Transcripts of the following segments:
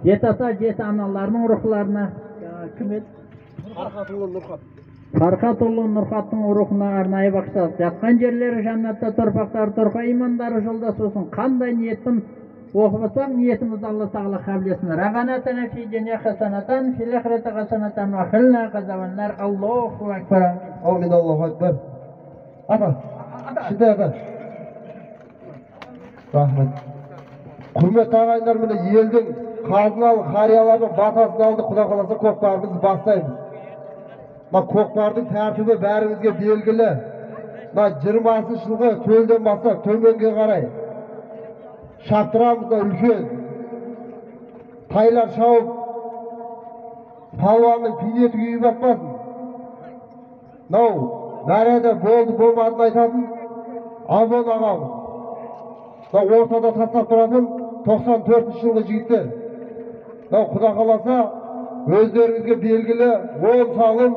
Jet ata, jet analarının ruhlarına. Kim edi? Farkatullo Nurhat. Farkatullo Nurhat'ın ruhuna arnayı bakşat. Yatkan yerleri jannatta torpakları torpa imanları joldaş olsun. Kanday niyetin okubasak niyetimiz Allah Teala kabul etsin. Raganatana fi dünya hasanatan fil ahireti hasanatan ve khilna kazavanlar. Allahu ekber. Amin, Allahu ekber. Ata. Şimdi ata. Rahmet. Hürmetli ağaylar mine елдің қазыналы қариялардың батасын алды, Құда қаласа көкпарымызды бастаймыз. Көкпардың тәртібі бәрімізге белгілі. 20 жылғы төлден бастап төменге қарай шаптырамыз да үлкен. Тайлар шауып, палуанның пинеті күйіп атпасын. Бәреді болды болмадын айтатын Абон ағамыз. Ортада тастап тұратын 94 жылғы жігіттер. Құда қаласа өздеріңізге белгілі 10 салым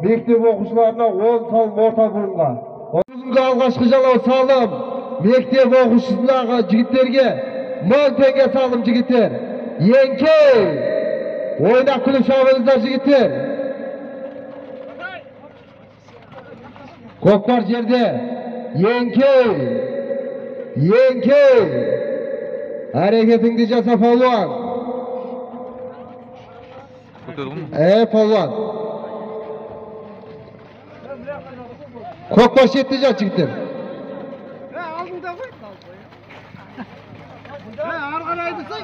мектеп оқушыларына 10 салым орта буынға. Бүгінгі алғашқы жалау салым мектеп оқушысындағы жігіттерге 1000 теңге салым жігіттер. Еңкей! Ойнақ күліп шабыңыздар жігіттер. Көкпар жерде Еңкей! Еңкей! Hareketini jasa palvan. Palvan. Kokbaş yetti çıktı. Aldığında koy. Arkalaydı say.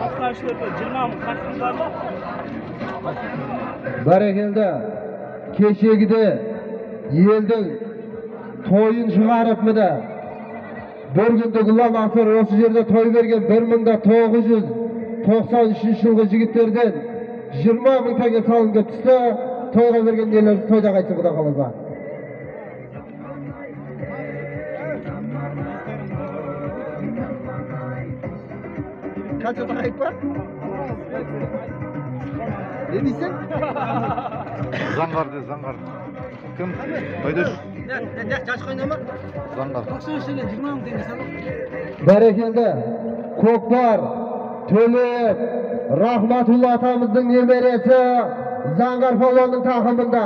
Arkadaşlar 20 kaçınlarla. Barakelde keşegide елдің тойын шығарып міне бір күндік ұлан асыр осы жерде той берген 1993 жылғы жігіттерден 20 000 теңге салым келіп түсті. Тойға берген нелерді тойда қайтсын Құда қаласа. Қаншада қайып бар? Не дейсің? Заңғар де, заңғар. Кім? Қайдаш? Жаш қойнама? Заңғар. 90 жылы 20 000 теңге салым. Бәрекелді. Көкпар, Төлеп, Рахматулла атамыздың немересі Заңғар палуанның тақымында.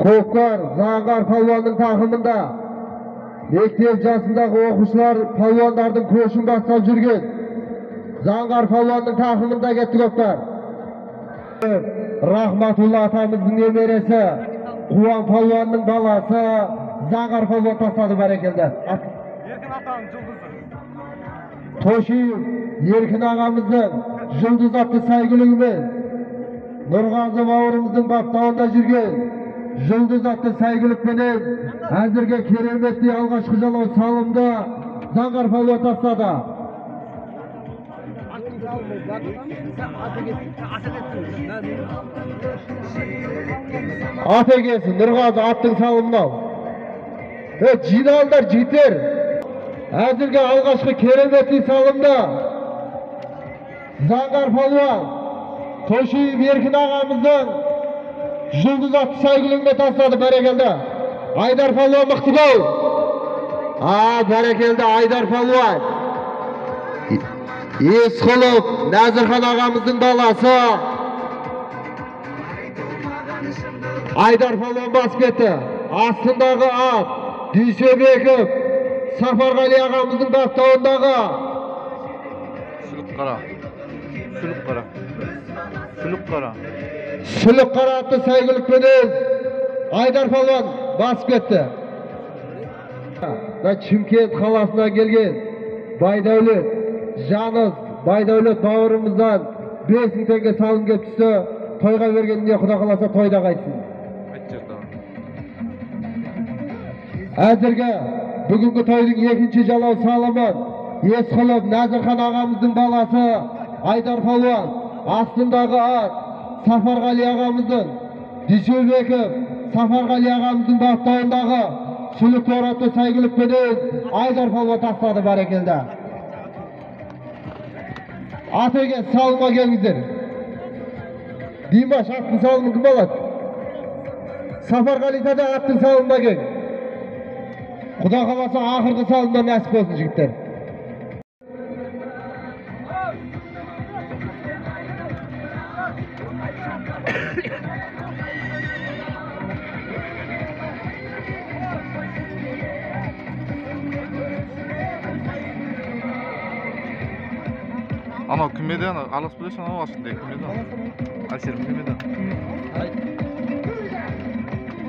Көкпар, Заңғар палуанның тақымында. Мектеп жасындағы оқушылар палуандардың көшін бастап жүрген. Заңғар палуанның тақымында кетті көкпар. Рахматулла атамыздың немересі, Қуан палуанның баласы, Заңғар палуан тастады бәрекелді. Еркін атаның жұлдызы. Тошиев, Еркін ағамыздың жұлдыз атты сәйгүлігімен Нұрғазы бауырымыздың баптауында жүрген жұлдыз атты сәйгүлікпенен әзірге кереметті алғашқы жалау салымды Заңғар палуан тастады. Ат егесі Нұрғазы аттың салымын. Жиналдар жігіттер. Әзірге алғашқы кереметті салымды Заңғар палуан Тошиев Еркін ағамыздың жұлдыз атты сәйгүлігіне тастады. Бәрекелді. Айдар палуан мықты бол. Бәрекелді Айдар палуан. Есқұлов Нәзірхан ағамыздың баласы. Айдар палуан басып кетті. Астындағы ат Дүйсебеков Сафарғали ағамыздың баптауындағы. Сүлік қара. Сүлік қара. Сүлік қара. Сүлік қара атты сәйгүлікпенен Айдар палуан басып кетті. Чимкент қаласына келген Байдәулет Жаныз Байдәулет бауырымыздан 5000 теңге салым келіп түсті. Тойға бергеніне Құда қаласа тойда қайтсын. Әзірге бүгінгі тойдың екінші жалау салымын Есқұлов Нәзірхан ағамыздың баласы Айдар палуан, астындағы ат Сафарғали ағамыздың, Дүйсебеков Сафарғали ағамыздың баптауындағы сүлік торатты сәйгүлікпенен Айдар палуан тастады. Бәрекелді. Атеге салымға келіңіздер. Димаш аттың салымын кім алады? Сафарғали да аттың салымына кел. Құда қаласа ақырғы салымдан нәсіп болсын жігіттер. Ana kümede ana alas bileş ana başında kümede. Aşırı kümede.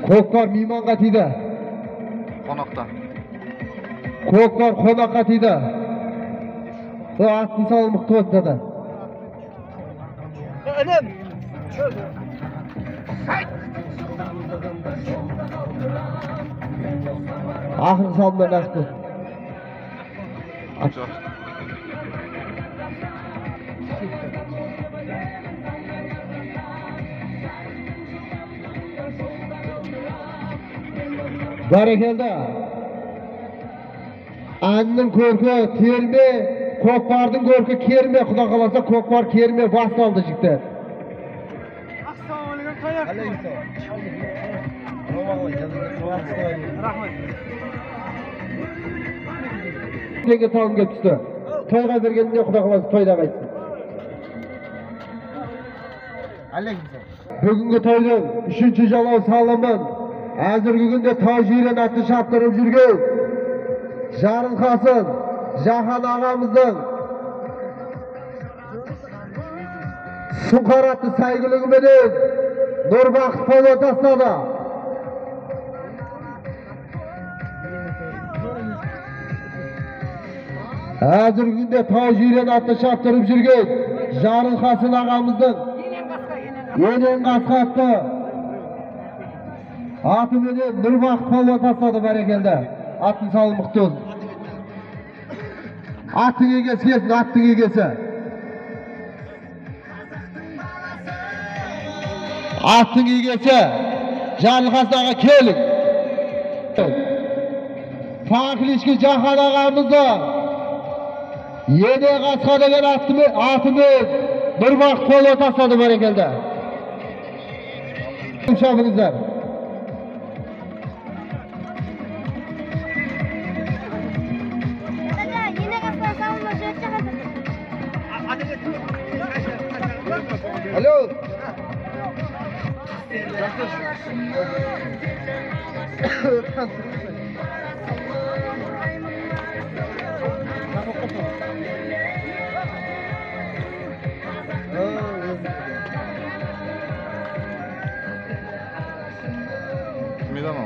Көкпар мейманға тиді. Konakta. Көкпар қонаққа тиді. Сол аттың салымы мықты болсын да. Önüm. Ақырғы салымдан нәсіп болсын. Açar. Бәрекелді. Әннің көркі керме, көкпардың көркі керме, құда қаласа көкпар керме басталды жігіттер. Assalamualaikum toyaq. Rahmat. Теңге салым кеп түсті. Тойға бергенде құда қаласа тойда қайтсын. Бүгінгі тойдың үшінші жалау салымын әзіргі күнде тай жирен атты шаптырып жүрген Жарылқасын Жахан ағамыздың Сұңқар атты сәйгүлігіменен Нұрбақыт полуан тастады. Әзіргі күнде тай жирен атты шаптырып жүрген Жарылқасын ағамыздың енен қасқа атты атыменен Нұрбақыт полуан тастады. Бәрекелді. Аттың салымы мықты болсын. Аттың егесі келсін, аттың егесі. Аттың егесі Жарылқасын аға келің. Фақлишки Жахан ағамызды ене қасқа деген атымен Нұрбақыт полуан тастады. Бәрекелді. Шабыңыздар. Alo. Kümede ama.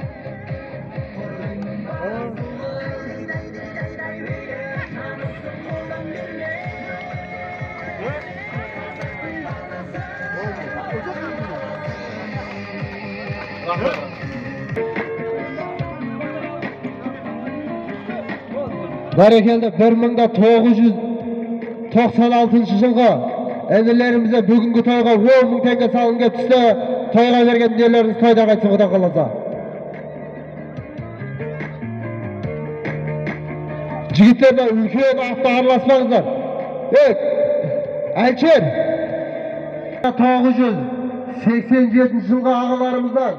Бәрекелді 1996 жылғы әнелерімізде бүгінгі тойға 10.000 теңге салым кеп түсті. Тойға берген нелеріңіз тойда қайтсын құда қаласа. Жігіттерді үлкен атта араласпаңыздар. Әлчер 987 жылғы ағаларымыздан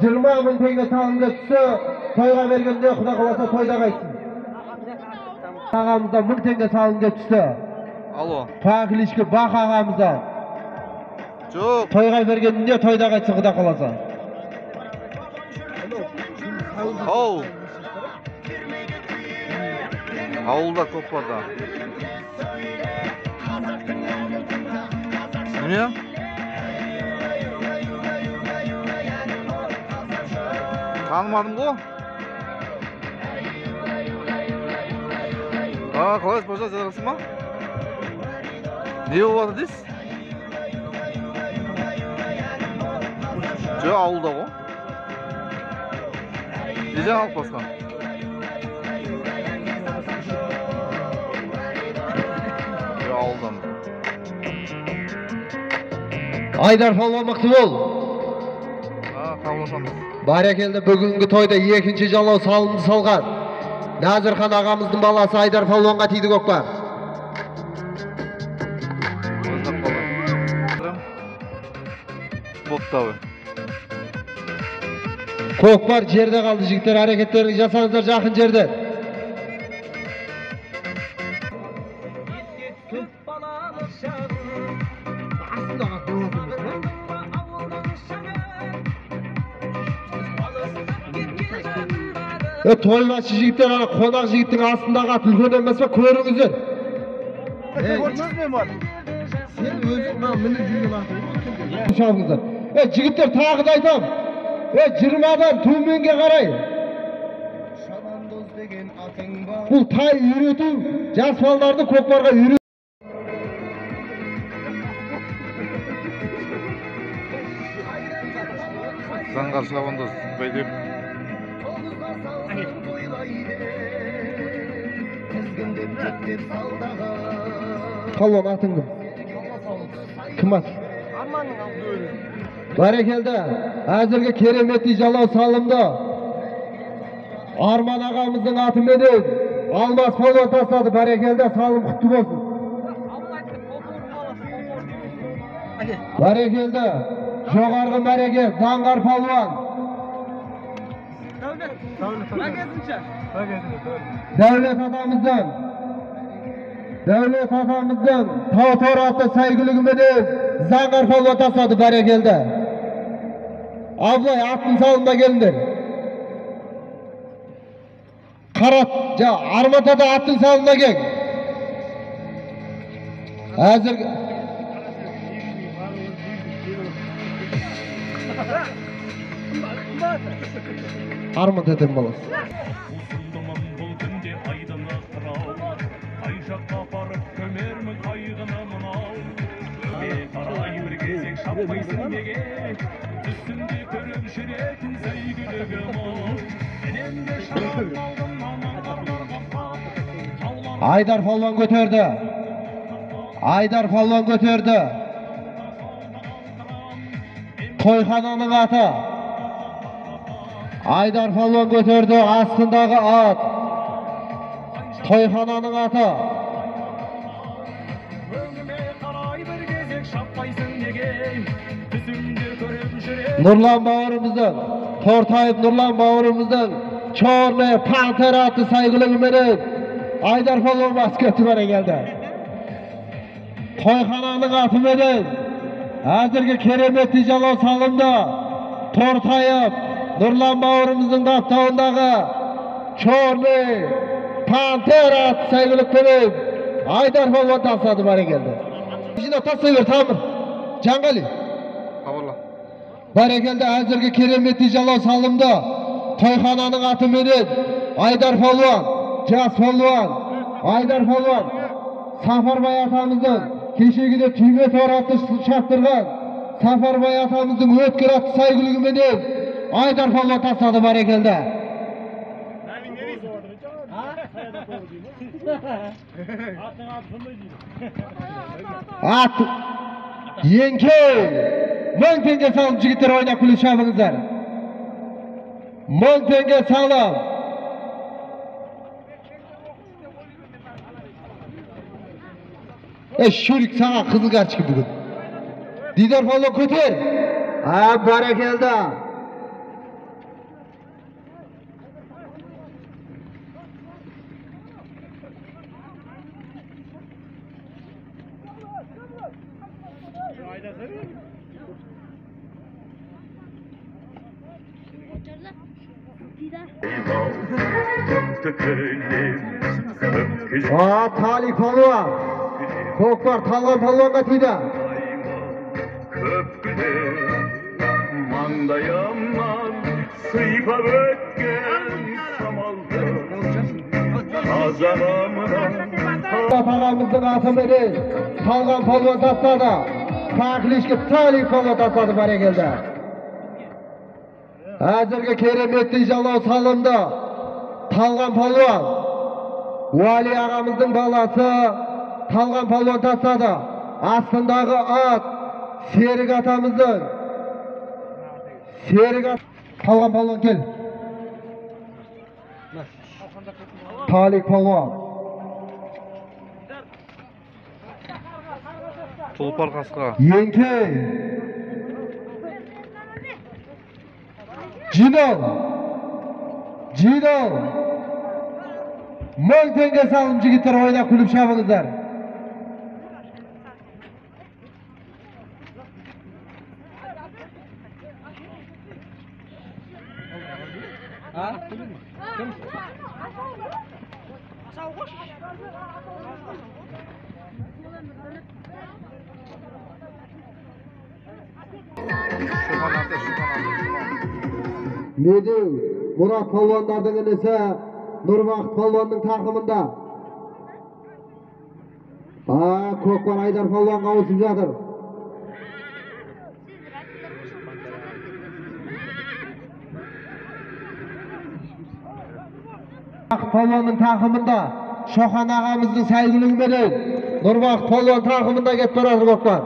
20.000 теңге салым кеп түсті. Тойға бергенде құда қаласа тойда қайтсын. Ағамыздан 1000 теңге салым кеп түсті. Alo. Фақлишки Бақ ағамыздан Жоқ. тойға бергенде тойда қайтсын құда қаласа. Ау. Ауылда көп бар да. Неме? Tanımadım bu. Қалай божа жарасың ба? Не болады дейсіз? Жоқ, ауылда ғой. Неден алып басқан? Жоқ, ауылдан. Айдар палуан мықты бол. Қабыласамыз. Бәрекелді бүгінгі тойда екінші жалау салымды салған Назырхан ағамыздың баласы Айдар палуанға тиді көкпар. болды tabi. Көкпар жерде қалды жігіттер, әрекеттеріңізді жасаңыздар жақын жерде. Тойбашы жігіттер, ана қонақ жігіттің астындағы ат үлкен емес пе, көріңіздер. Сен өзің мініп жүрген аты. Жігіттер, тағы да айтам. 20-дан төменге қарай. Бұл тай үйрету, жас балдарды көкпарға үйрету. Заңғар шабандоз бәйдеп. Қалуан атың кім? Кім ат? Бәрекелді, әзірге кереметті жалау салымды. Арман ағамыздың атыменен Алмас палуан тастады. Бәрекелді, салым құтты болсын. Бәрекелді, жоғарғы мәреге Заңғар палуан. Дәулет атамыздың Таутор атты сәйгілігіменен Заңғар палуан тастады. Бәрекелді. Абылай аттың салында келіңдер. Қарат, Арматада аттың салында кел. Әзірге Армат етем баласы. Айдар палуан көтерді. Тойхананың аты. Айдар палуан көтерді, астындағы ат. Тойхананың аты. Нұрлан бауырымыздың, Тортайып Нұрлан бауырымыздың Чорный Пантер атты сәйгілігіменен Айдар палуан бас көтіп келді. Тойхананың атыменен әзірге кереметті жалау салымды. Тортайып Нұрлан бауырымыздың даттауындағы Чорный Пантер атты сәйгілігіменен Айдар палуан тастады. Бәрекелді. Жина тастай бер, Тамыр. Жаңғали. Бәрекелді, әзірге кереметті жалау салымды. Тойхананың атыменен Айдар палуан, жас палуан, Айдар палуан, Сафарбай атамыздың кешегіде түйме тор атты шақтырған Сафарбай атамыздың өткір атты сәйгілігіменен Айдар палуан тастады. Бәрекелді. Ат Еңке 1000 теңге салым, жігіттер ойнап күліп шабыңыздар. 1000 теңге салым. Шурик, саған қызыл карточка бүгін. Дидар палуан көтер. Бәрекелді. Talip palуан. Көкпар Талған палуанға тиді. Köpküde mandayamdan sıypap ötken samaldan Kazanamdan Ағамыздың атыменен Талған палуан тастады. Тақлишке Талip палуан тастады. Бәрекелді. Әзірге кереметті жалау салымды. Талған палуан. Уали ағамыздың баласы Талған палуан тастады. Астындағы ат Серік атамыздың. Талған палуан кел. Талик палуан. Тұлпар қасқа. Еңке. Cino. 1000 tenge salım jigitler oynap kulüp şabыңızlar. Medev, Murat Palvandardın enesi Nurvaqt Palvandın takımında. Kökbar Aydar Palvan kavuşup жатыр. Palvanın takımında Şokan ağamızın saygılығы menен Nurvaqt Palvan takımında ketip baradır Kökbar.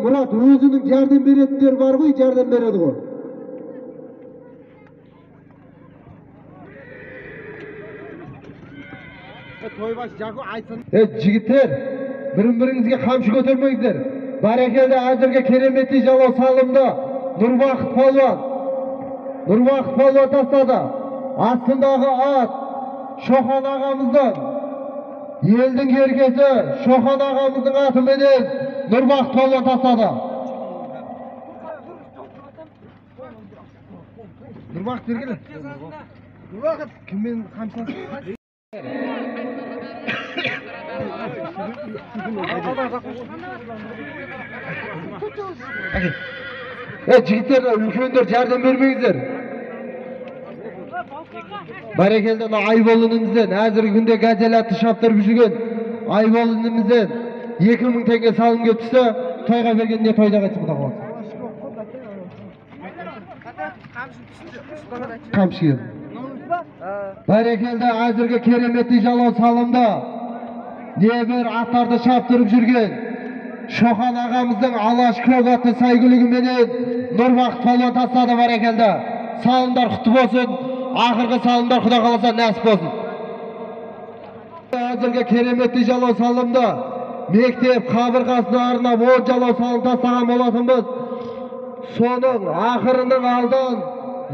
Murat özünün yardım beretler var mı? Yardım beredi o. Toybaş Jago aytın. Jigitler, birinizge kamçı götürmeyizler. Barakelde hazırga keremetli jalao salımda Nurvaqt Palvan tasladı. Astındağı at Şokan ağamızdan. Елдің еркесі Шоқан ағамыздың атыменен Nurvaqt Palvan tasladı. Nurvaqt бергиле. Nurvaqt kimмен камсыз? Jigitler, үлkендер жардам бермеңіздер. Barekelden Aybolunumuzdan hazırgi günde gazelatı şaptırıp жүрген Aybolunumuzdan 2000 tenge salım götürse toyga bergende toyda kaçıp da kalsın. Kamşı. Barekelde hazırgi keremetli jalao salımda neber atlarda şaptırıp жүрген Şokan ağamızın Alaş Kök atı saygılығы menен Nurvaqt Palvan tasladı barekelde. Salımlar құтты болсын. Ahırgı salımlar Xuda kalasa nasip olsun. Hazırga keremetli jalao salımda mektep kabırgasına arnap 10 jalao salım taslagan bolatınbız. Sonun ahırının aldan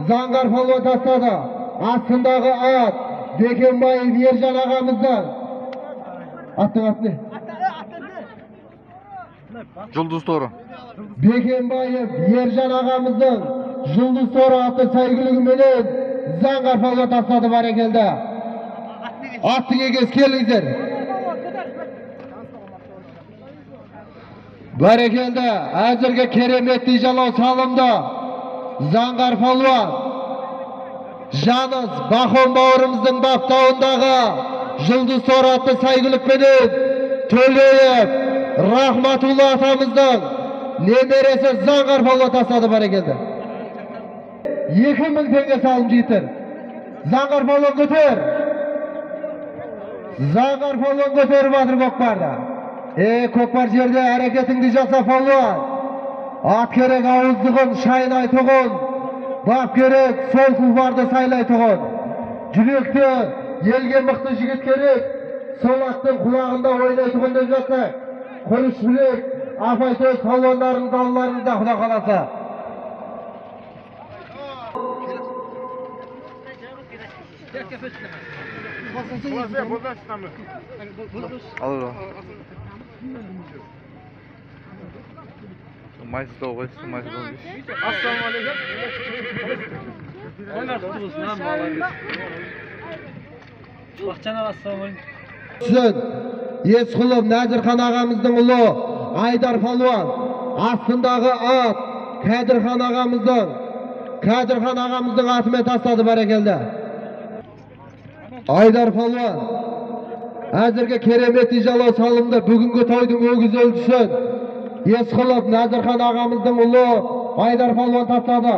Zangar Palvan tasladı. Astındağı at Bekembayev Erjan ağamızdan. Attın at ne? Жұлдыз торы. Bekembayev Erjan ağamızdan Жұлдыз торы atı saygılығы menен Zangar Palvan tasladı barekelde. Attın egesi kelingizler. Barekelde hazırgi keremetli jalao salımda Zangar Palvan Janız Bakon bauırımыздың baптауындағы Жұлдыз торы atı saygılıq menен Төлеев Rahmatullah atamızdan nemeresi Zangar Palvan tasladı barekelde. 2000 tenge salım jigitler. Zangar Palvan götür. Zangar Palvan götürüp atır Kökbar'da. Kökbar jerde hareketіңді jasa Palvan. At kerek ауыздығын шайнай тұғын. Bak kerek sol kulvarda saylay тұғын. Жүrekті елге мықты жігіт керек. Сол аттың құлағында ойнай тұғын деп жатса. Қойыш білек, Апайтөз Palvanların далларында Xuda қаласа. Alır o. Mayıs da olmuş, mayıs da olmuş. Assalamualaikum. Oynar tutulsun ha mallar. Baqçana assalamualaikum. Sizin Eskulov Nazirхан ağamыздың ұлы Ayдар Palvan астындағы at Kadirхан ağamыздың atымен tasladı barekelde. Ayдар Palvan hazırgi keremetli jalao salımda бүгінгі toydың өгіз өлдісін Eskulov Nazirхан ağamыздың ұлы Ayдар Palvan tasladı.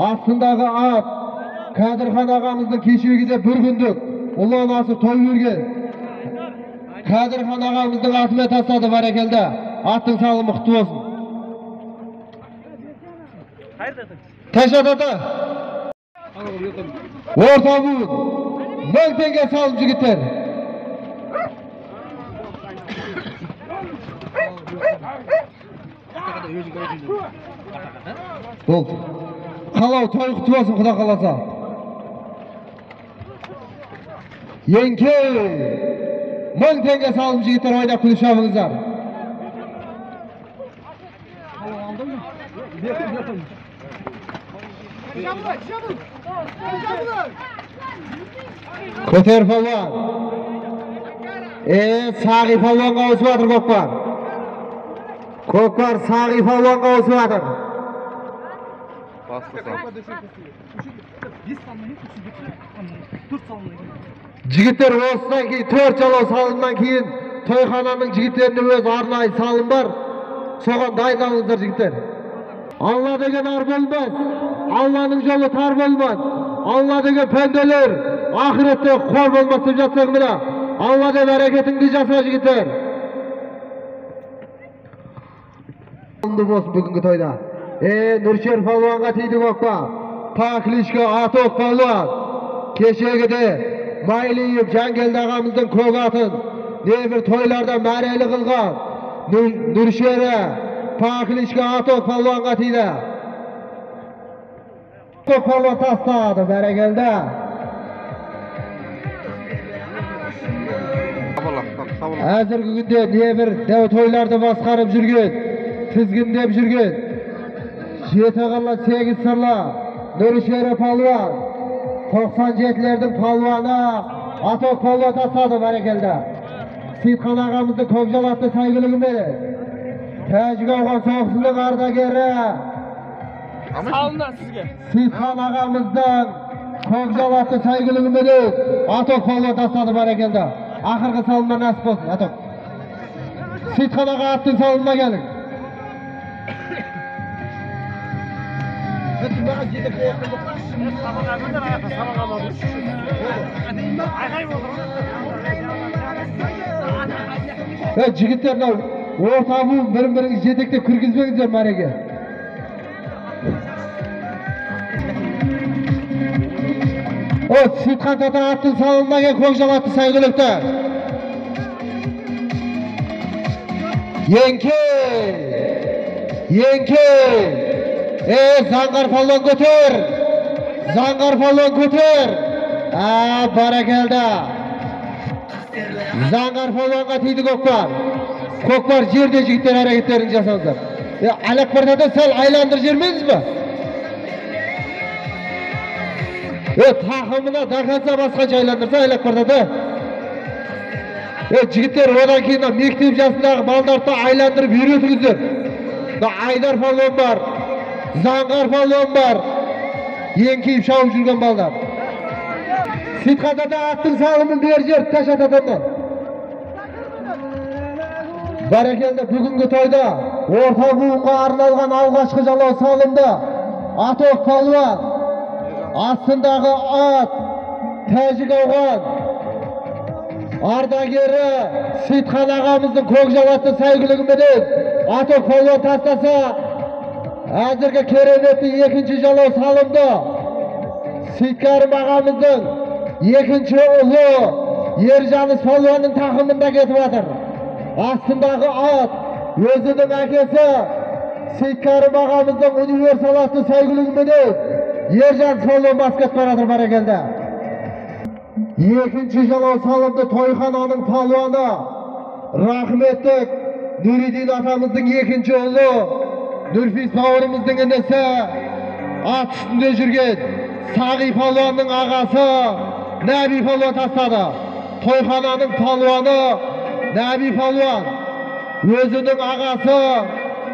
Астындағы at Kadirхан ağamыздың кешегіде бір күндік ұлы анасы той берген Kadirхан ağamыздың atымен tasladı barekelde. Attың salымы құтты болсын. Hayırdır? Taşat ata. Orta buğun. 1000 tenge salım jigitler. Болды. Қалау той құтты болсын, Құда қаласа. Yenke 1000 tenge salım jigitler, ойнап күліп шабыңыздар. Көтер палуан. Сағи палуанға ауысып жатыр Көкпар. Көкпар Сағи палуанға ауысып жатыр. Жігіттер осыдан кейін 4 жалау салымнан кейін тойхананың жігіттерінің өз арнайы салым бар. Соған дайындалыңыздар жігіттер. Алла деген ар болмас, Алланың жолы тар болмас. Алла деген пенделер ахиретте қор болмас деп жатсақ мына. Алла деп әрекетіңді жаса жігіттер. Алынды болсын бүгінгі тойда. Нұршер палуанға тиді Көкпа. Пакличка Аток палуан. Кешегіде Майлиев Жангелді ағамыздың көк атын небір тойларда мәрелі қылған. Нұршері Пакличка Аток палуанға тиді. Аток палуан тастады, бәрекелді. Әзіргі күнде небір дәу тойларды басқарып жүрген, тізгіндеп жүрген. 7 қырлы 8 сырлы Нұршері палуан. 97'lerдің палуаны Аток палуан тастады, бәрекелді. Сейітхан ағамыздың көкжалатты сәйгілігімен Тәжік ауған соғысының ардагері Сейітхан ағамыздың көкжалатты сәйгілігімен Аток палуан тастады, бәрекелді. Ақырғы салымда нәсіп болсын, Аток. Сейітхан аға аттың салымына келің. Жігіттер, орта буын бірін-біріңіз жетектеп кіргізбеңіздер мәреге. Сейітхан тата аттың салымына кел, көкжалатты сәйгілікті. Yenke! Zangар палуан көтер! Zangар палуан көтер! Бәрекелді! Zangар палуанға тиді Көкпар. Көкпар жерде жігіттер әрекеттерін жасаңыздар. Әләкбардада сәл айландыр жермеңіз бі? Тақымына дақанса басқанша айландырса Әләкбардада. Жігіттер одан кейін мектеп жасындағы балдарды айландырып үйретіңіздер. Айдар палуан бар, Заңғар палуан бар, еңкейіп шауып жүрген балдар. Сейітхан тата аттың салымын бер жер таш ататаннан. Бәрекелді, бүгінгі тойда орта буынға арналған алғашқы жалау салымды Аток палуан, астындағы ат Тәжік ауған ардагері Сейітхан ағамыздың көкжалатты сәйгілігіменен Аток палуан тастаса, әзіргі кереметті екінші жалау салымды Сейіткәрім ағамыздың екінші ұлы Ержаныс палуанның тақымында кетіп жатыр. Астындағы ат өзінің әкесі Сейіткәрім ағамыздың универсалатты сәйгілігіменен Ержаныс палуан басқат барадыр, бәрекелді. Екінші жалау салымды тойхананың палуаны рахметтік Нұридин атамыздың екінші ұлы Нұрфис бауырымыздың інісі ат үстінде жүрген Сағи палуанның ағасы Нәби палуан тастады. Тойхананың палуаны Нәби палуан өзінің ағасы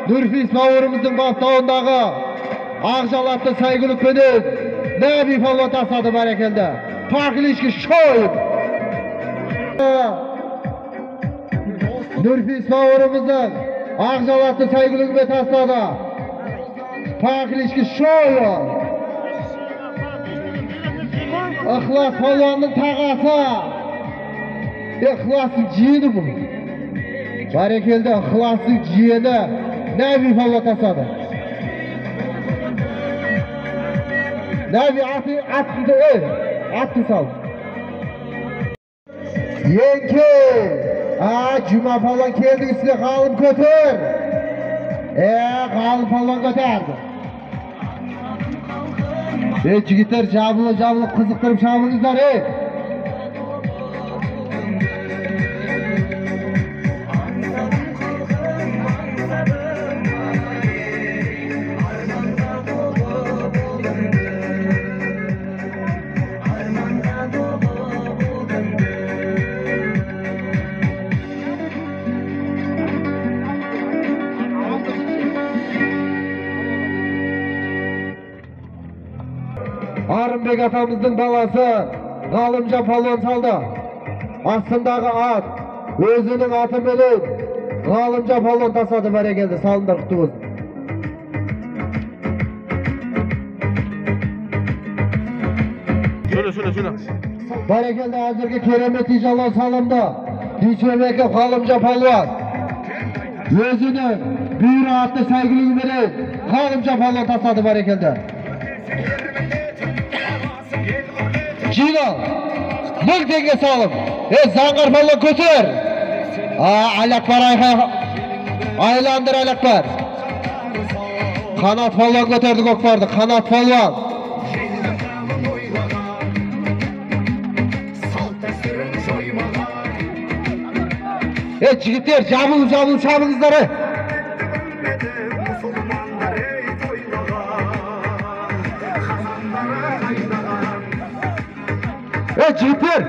Нұрфис бауырымыздың баптауындағы ақжалатты сәйгілікпенен Нәби палуан тастады, бәрекелді. Паклички шойып Нұрфис бауырымыздың ақжалатты сәйгілігімен тастады. Паклички шойып Ықылас палуанның тағасы Ықыластың жиені бұл. Бәрекелді, Ықыластың жиені Нәби палуан тастады. Nabi attı attı sal. Yenke. Cuma falan geldi üstüne kalın götür. Kalın falan götürdü. Çigitler cabılı kızıktırıp şabınızlar Arınbek atamızın balası Galımca palon saldı. Aslındağı at özünün atı bilen Galımca palon tasadı bere geldi. Salınlar kutubuz. Şöyle. Berekelde hazırki keremet inşallah salımda. Diçöbeki Galımca palon. Özünün büyür atlı saygılı bilen Galımca palon tasadı berekelde. Cino, mık denge salım. Zangar falan götür. Alakbar aylandır Alakbar. Kanat falan götürdü Gökbar'dı. Kanat falan. Çigitler cabıl şabınızları. Çigitler,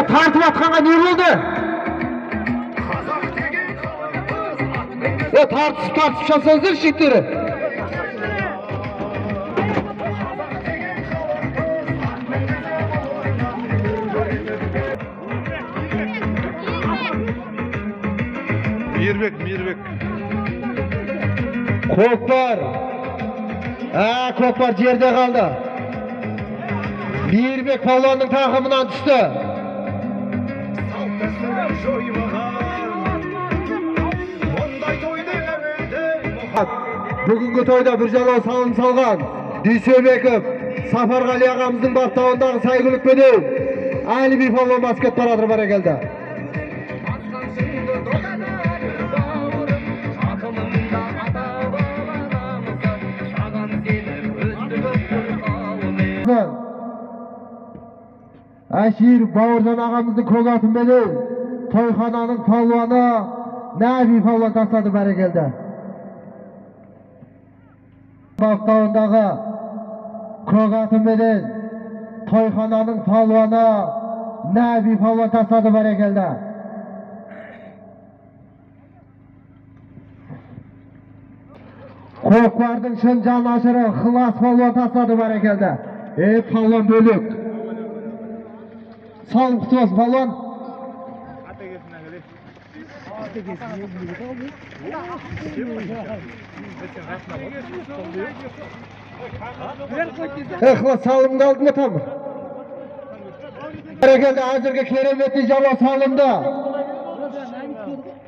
tartıp atkanға ne oldu? Tartışıp şansınızdır çigitleri. Mirbek. Kokbar yerde kaldı. Mirbek palonun takımından düştü. Bugünkü toyda bir jalo salım salgan Düysöbekov Safargali ağamızın baktağınдағы saygılık bedel Ali bir palon basket paradır bara geldi. Aşir Bavurcan ağamızın kogatın bedel Toyxananın palvanı Nabi palvan tasladı bara geldi. Baktağınдағы kogatın bedel Toyxananın palvanı Nabi palvan tasladı bara geldi. Kokbardın şın can aşırı Hılas palvan tasladı bara geldi. Palvan bölük. Salım kutubuz palvan. Hılas salımda aldın mı tam? Berekelde hazırki keremeti jalo salımda.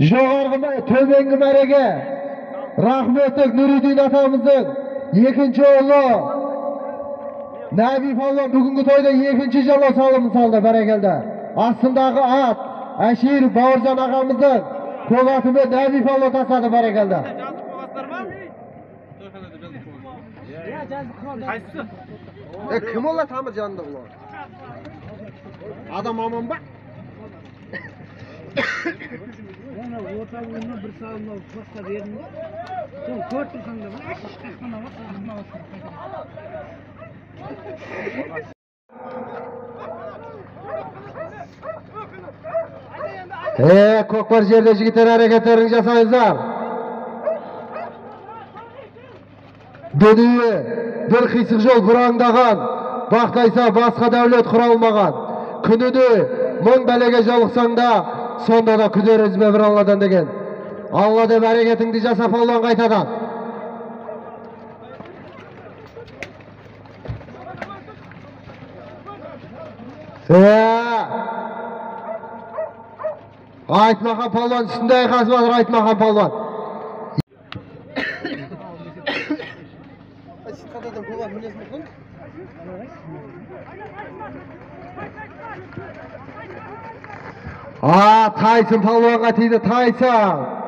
Joğargı töbengi merege. Rahmetlik Nuriddin atamızın ikinci oğlu. Nabi palvan bugünkü toyda ikinci jalo salımı saldı berekelde. Aslındağı at Aşir Bavurcan ağamızın kogatı ve Nabi palvan tasladı berekelde. Kim ola tamir canında ulan? Adam aman bak. Ona orta oyununa bir sağımla uçmakta verin. Son 4 yılında Kokbar yerde jigitler hareketlerini jasayızlar. Dönüyü bir kıysık jol burandağan, baktaysa başka devlet kuralmagan. Gününü mın belege joluksan da, sonda da küderiz bir Allah'dan degen. Allah de bereketingdi jasa palvan qaytadan. Aytmagan palvan üstünde ayqasmadır aytmagan palvan. adam kovar minnes mi kıl? Tayson palvonga tiydi, Tayson.